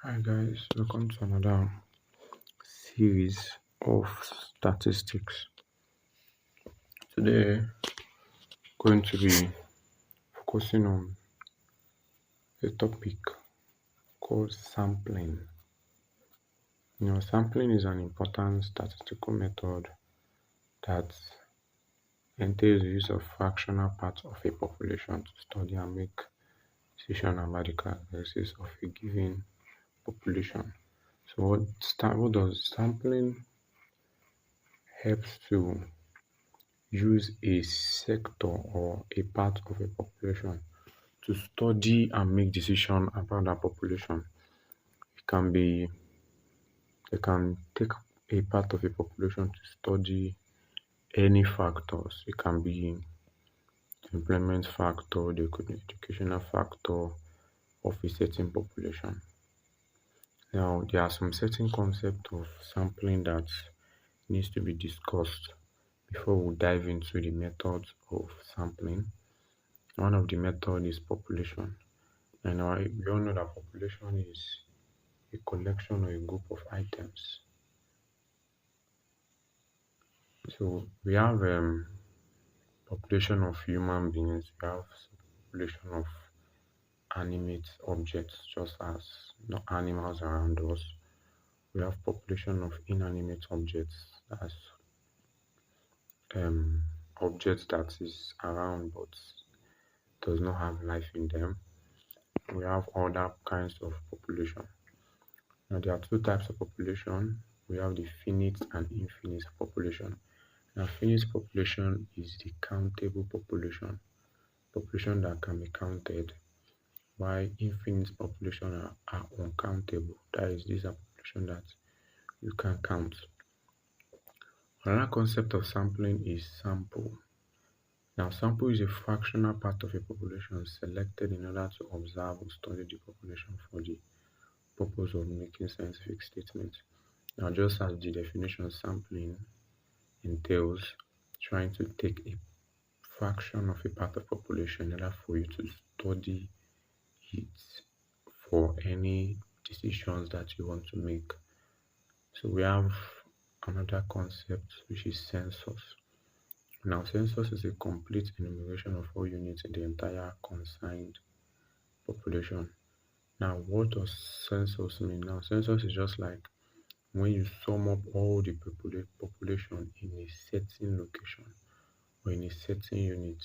Hi guys, welcome to another series of statistics. Today, going to be focusing on a topic called sampling. Sampling is an important statistical method that entails the use of fractional parts of a population to study and make decisions about the characteristics of a given population. So, what does sampling helps to use a sector or a part of a population to study and make decision about that population. It can be they can take a part of a population to study any factors. It can be employment factor, the could be educational factor of a certain population. Now there are some certain concepts of sampling that needs to be discussed before we dive into the methods of sampling. One of the method is population. And we all know that population is a collection or a group of items. So we have population of human beings, we have population of animate objects, just as animals around us. We have population of inanimate objects, that's objects that is around but does not have life in them. We have other kinds of population. Now there are two types of population. We have the finite and infinite population. Now finite population is the countable population that can be counted, while infinite population are uncountable. That is, these are population that you can count. Another concept of sampling is sample. Now sample is a fractional part of a population selected in order to observe or study the population for the purpose of making scientific statements. Now, just as the definition sampling entails trying to take a fraction of a part of population in order for you to study it for any decisions that you want to make. So we have another concept which is census. Now, census is a complete enumeration of all units in the entire consigned population. Now, what does census mean? Now, census is just like when you sum up all the population in a certain location or in a certain unit.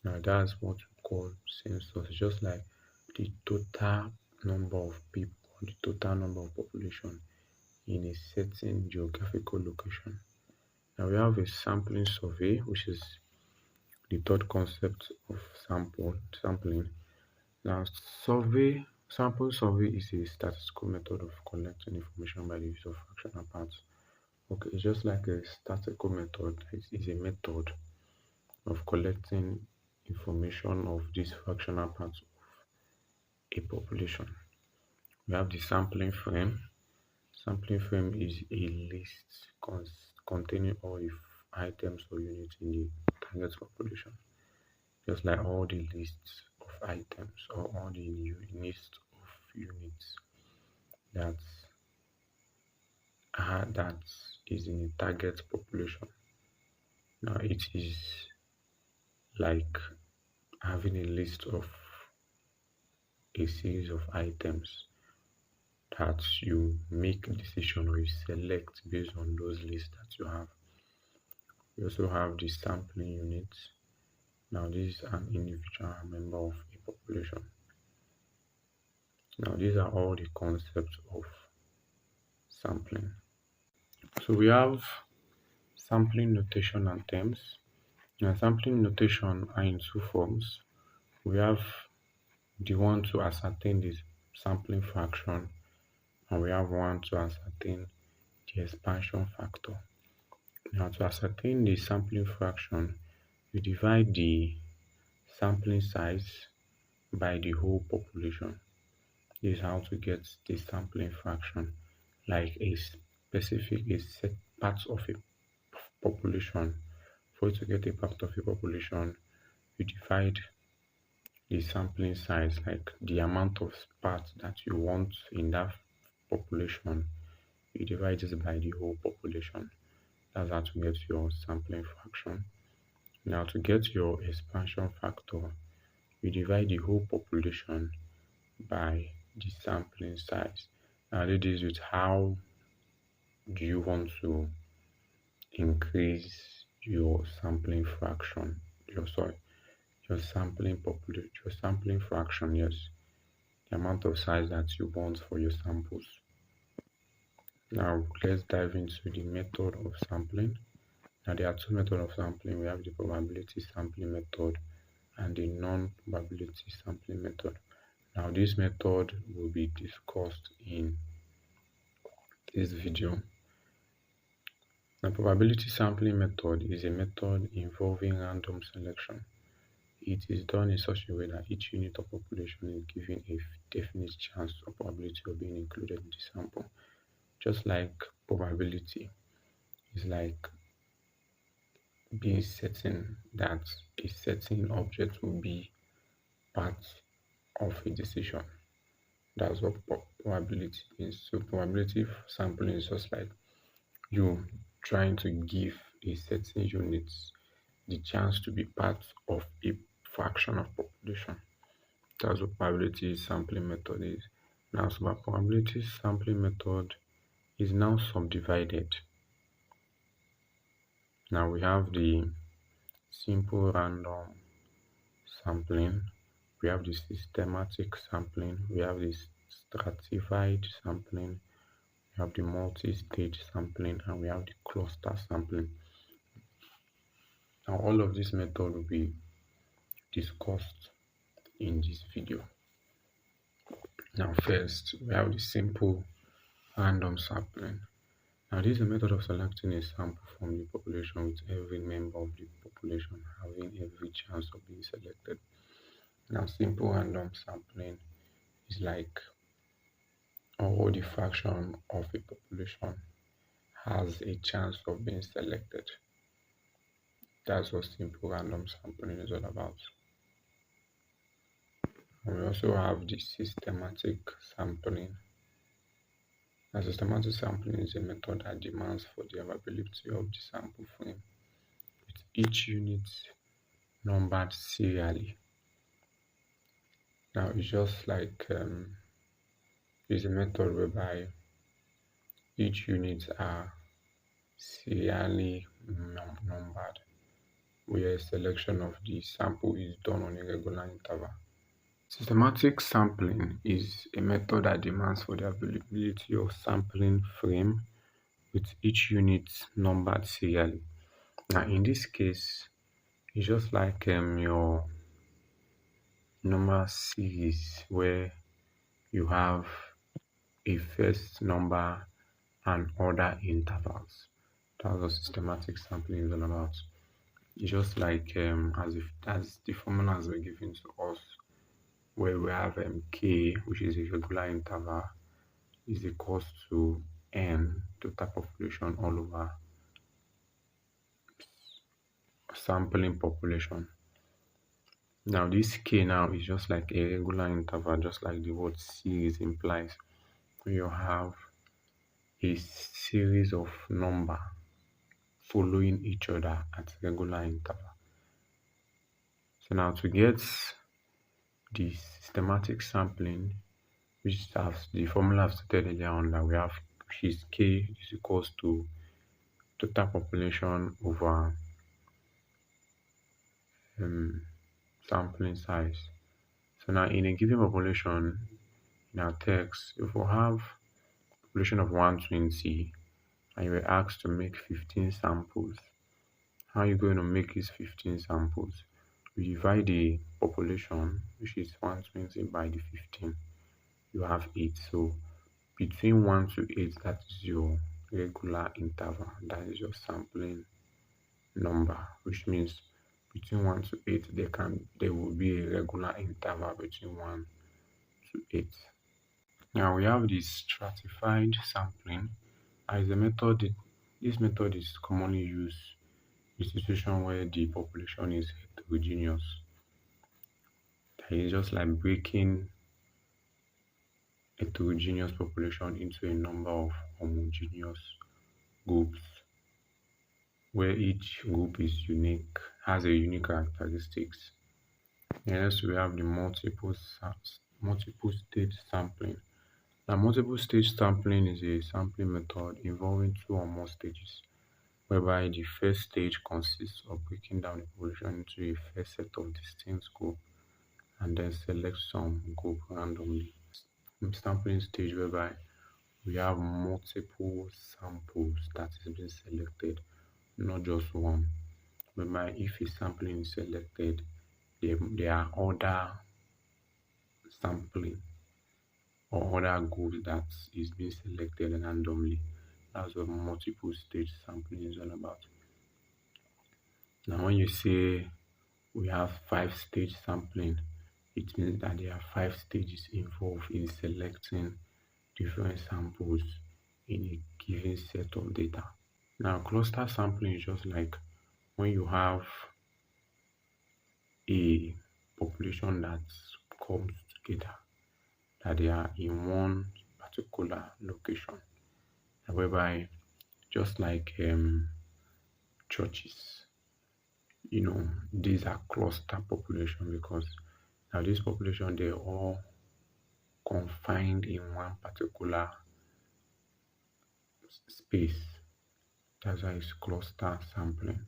Now that's what we call census. Just like the total number of people, the total number of population in a certain geographical location. Now we have a sampling survey, which is the third concept of sampling. Now sample survey is a statistical method of collecting information by the use of fractional parts. Okay, it's just like a statistical method. It is a method of collecting information of these fractional parts of a population. We have the sampling frame. Sampling frame is a list containing all the items or units in the target population, just like all the lists of items or all the list of units that that is in the target population. Now it is like having a list of a series of items that you make a decision or you select based on those lists that you have. We also have the sampling unit. Now this is an individual member of a population. Now these are all the concepts of sampling. So we have sampling notation and terms. Now sampling notation are in two forms. We have the one to ascertain the sampling fraction, and we have one to ascertain the expansion factor. Now to ascertain the sampling fraction, we divide the sampling size by the whole population. This is how to get the sampling fraction, like a set part of a population. For you to get a part of a population, you divide the sampling size, like the amount of parts that you want in that population. You divide it by the whole population. That's how to get your sampling fraction. Now, to get your expansion factor, you divide the whole population by the sampling size. Now, this is with how do you want to increase your sampling fraction, your sampling population, your sampling fraction, yes, the amount of size that you want for your samples. Now, let's dive into the method of sampling. Now, there are two methods of sampling. We have the probability sampling method and the non-probability sampling method. Now, this method will be discussed in this video. The probability sampling method is a method involving random selection. It is done in such a way that each unit of population is given a definite chance or probability of being included in the sample. Just like probability is like being certain that a certain object will be part of a decision. That's what probability is. So probability sampling is just like you trying to give a certain unit the chance to be part of a fraction of population. That's what probability sampling method is. Now, so probability sampling method is now subdivided. Now we have the simple random sampling, we have the systematic sampling, we have the stratified sampling, we have the multi-stage sampling, and we have the cluster sampling. Now all of this method will be discussed in this video. Now first, we have the simple random sampling. Now this is a method of selecting a sample from the population with every member of the population having every chance of being selected. Now simple random sampling is like all the fraction of a population has a chance of being selected. That's what simple random sampling is all about. And we also have the systematic sampling. Now, systematic sampling is a method that demands for the availability of the sample frame with each unit numbered serially. Now, it's just like it's a method whereby each unit are serially numbered, where a selection of the sample is done on a regular interval. Systematic sampling is a method that demands for the availability of sampling frame with each unit numbered serially. Now, in this case, it's just like your normal series where you have a first number and other intervals. That's what systematic sampling is all about. It's just like as the formulas were given to us, where we have k, which is a regular interval, is equals to n, total population all over sampling population. Now this k now is just like a regular interval, just like the word series implies. You have a series of number following each other at regular interval. So now to get the systematic sampling, which has the formula I've stated earlier on, that we have, which is k is equals to total population over sampling size. So now in a given population, in our text, if we have population of 120 and you were asked to make 15 samples, how are you going to make these 15 samples? You divide the population, which is 120, by the 15. You have 8. So between 1 to 8, that is your regular interval. That is your sampling number, which means between 1 to 8, there will be a regular interval between 1 to 8. Now we have the stratified sampling as a method. This method is commonly used in situations where the population is heterogeneous. It's just like breaking heterogeneous population into a number of homogeneous groups where each group is unique, has a unique characteristics. Next, we have the multiple stage sampling. Now, multiple stage sampling is a sampling method involving two or more stages, whereby the first stage consists of breaking down the population into a first set of distinct groups and then select some group randomly. Sampling stage whereby we have multiple samples that is being selected, not just one. Whereby if a sampling is selected, there are other sampling or other groups that is being selected randomly. That's what multiple stage sampling is all about. Now, when you say we have five-stage sampling, it means that there are five stages involved in selecting different samples in a given set of data. Now, cluster sampling is just like when you have a population that comes together, that they are in one particular location, whereby just like churches, these are cluster population because now this population they're all confined in one particular space. That's why it's cluster sampling.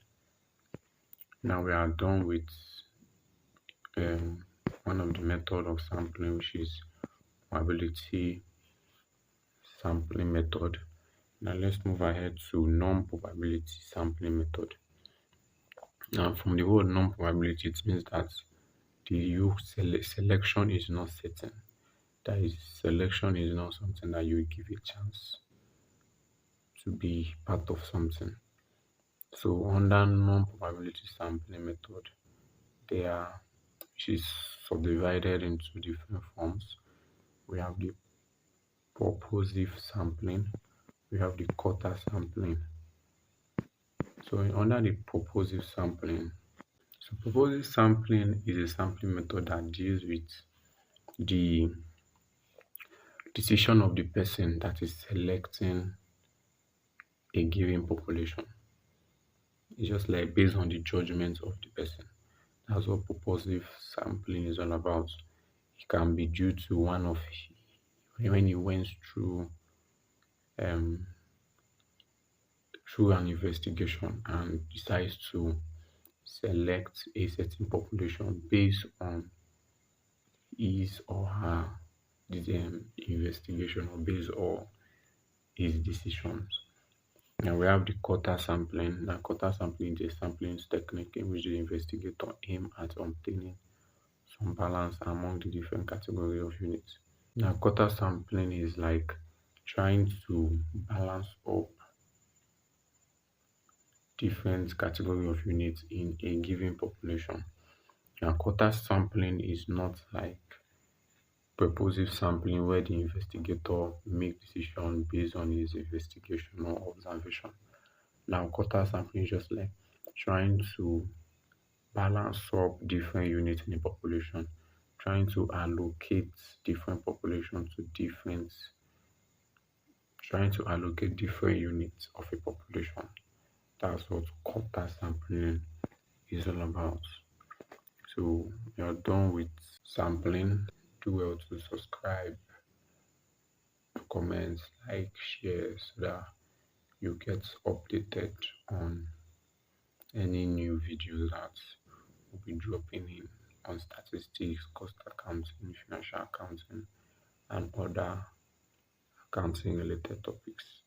Now we are done with um, one of the method of sampling, which is probability sampling method. Now let's move ahead to non-probability sampling method. Now from the word non-probability, it means that selection is not certain. That is, selection is not something that you give a chance to be part of something. So under non-probability sampling method, they are which is subdivided into different forms. We have the purposive sampling, we have the quarter sampling. So under the purposive sampling, so purposive sampling is a sampling method that deals with the decision of the person that is selecting a given population. It's just like based on the judgment of the person. That's what purposive sampling is all about. It can be due to one of when he went um through an investigation and decides to select a certain population based on his or her investigation or based on his decisions. Now we have the quarter sampling. Now quarter sampling is a sampling technique in which the investigator aim at obtaining some balance among the different category of units. Now quarter sampling is like trying to balance up different category of units in a given population. Now quarter sampling is not like purposive sampling where the investigator make decision based on his investigation or observation. Now quarter sampling is just like trying to balance up different units in the population, trying to allocate different population to different trying to allocate different units of a population. That's what quarter sampling is all about. So you're done with sampling. Do well to subscribe, comment, like, share so that you get updated on any new videos that will be dropping in on statistics, cost accounting, financial accounting, and other accounting related topics.